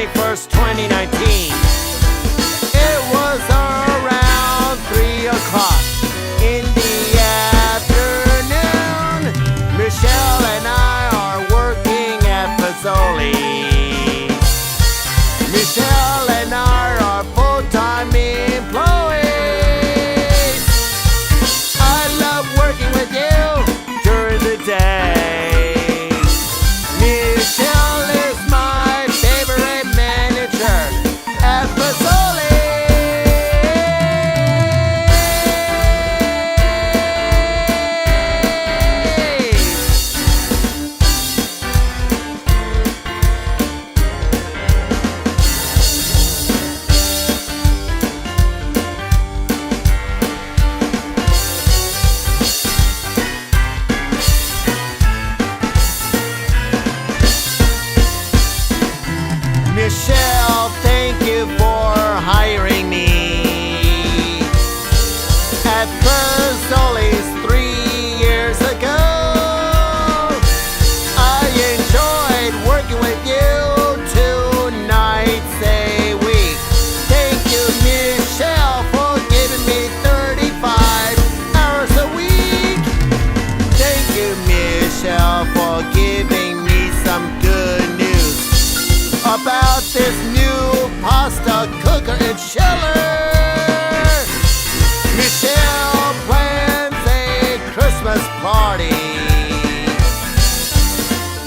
21st, 2019. It was around 3 o'clock in the afternoon. Michelle and I are working at Fazoli's. Michelle and I are full-time employees. I love working with you during the day. Michelle is my favorite manager at Fazoli's. Michelle, thank you for hiring me at Fazoli's 3 years ago. I enjoyed working with you 2 nights a week. Thank you, Michelle, for giving me 35 hours a week. Thank you, Michelle, for giving me some good news about this new pasta cooker and chiller. Michelle plans a Christmas party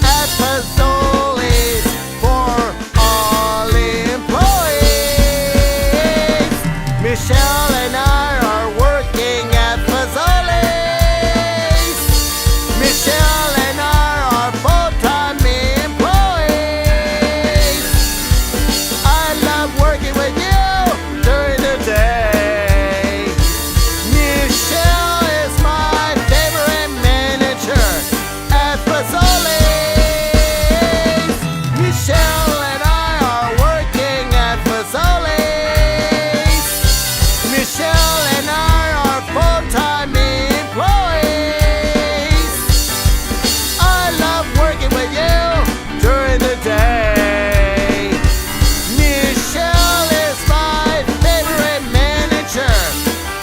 at Fazoli's for all employees. Michelle and I are working at Fazoli's. Michelle and I are full-time employees. I love working with you during the day. Michelle is my favorite manager at Fazoli's. Michelle and I are working at Fazoli's. Michelle and I are full-time employees. I love working with you during the day. Michelle is my favorite manager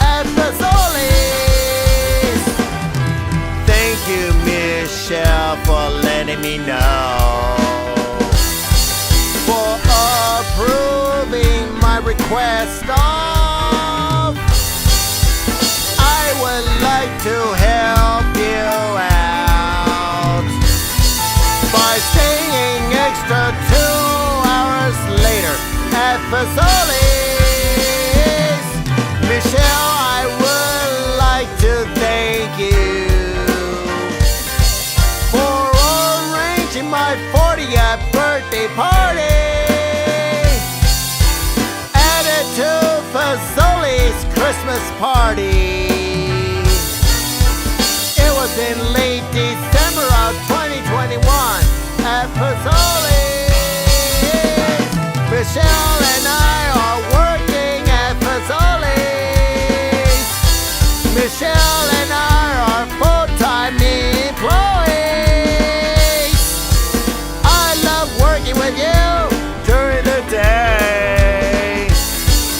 at Fazoli's. Thank you, Michelle, for letting me know, for approving my request of I would like to help you out by staying extra 2 hours later at Fazoli's. Michelle, I would like to thank you for arranging my 40th birthday party. Added to Fazoli's Christmas party. It was in late December of 2021 at Fazoli's. Michelle and I are working at Fazoli's. Michelle and I are full-time employees. I love working with you during the day.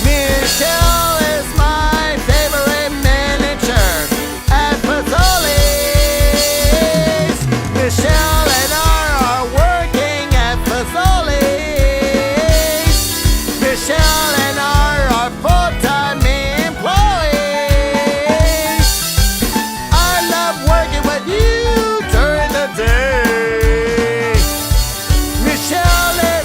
Michelle is my favorite manager at Fazoli's. Michelle and I are working at Fazoli's. Michelle and I are full-time employees. I love working with you during the day. Michelle is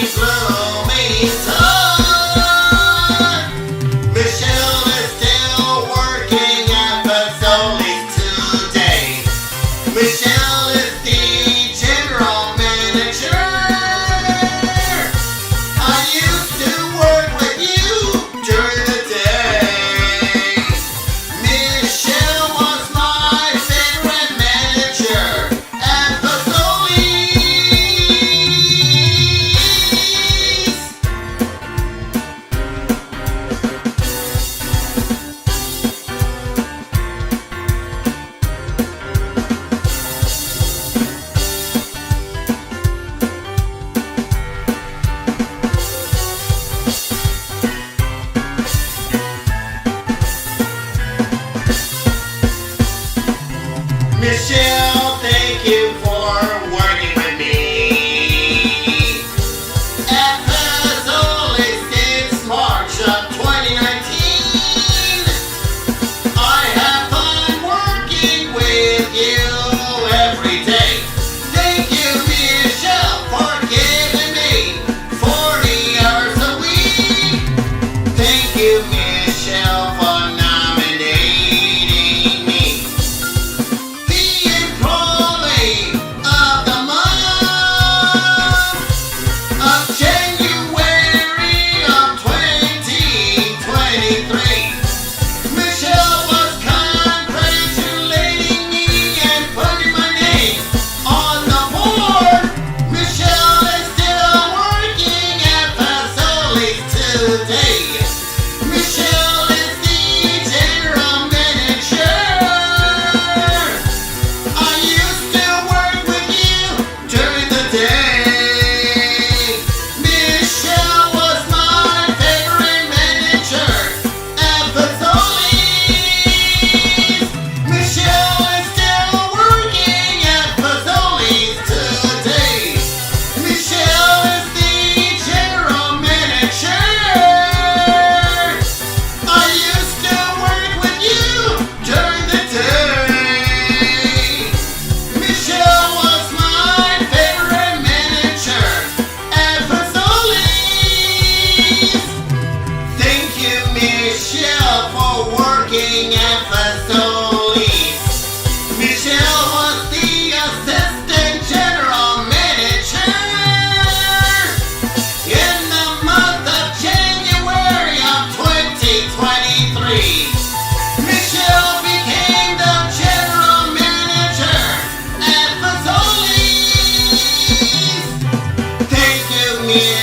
Bloomington. Michelle is still working at Fazoli's today. Michelle is the general manager. I used to work with you during the day. Michelle was my favorite manager at Fazoli's. Michelle, thank you for working with me at Fazoli's since March of 2019. I have fun working with you every day. Thank you, Michelle, for giving me 40 hours a week. Thank you, Michelle, for nominating me the employee of the month of January of 2023. Michelle was congratulating me and putting my name on the board. Michelle is still working at Fazoli's today. Michelle is the general manager. I used to work with you during the day. Michelle was my favorite manager at Fazoli's. Michelle is still working at Fazoli's today. Michelle is the general manager. I used to work with you during the day. Michelle was my favorite manager at Fazoli's. Thank you, Michelle, for working at Fazoli's. Michelle was the assistant general manager in the month of January of 2023. Michelle became the general manager at Fazoli's. Thank you, Michelle.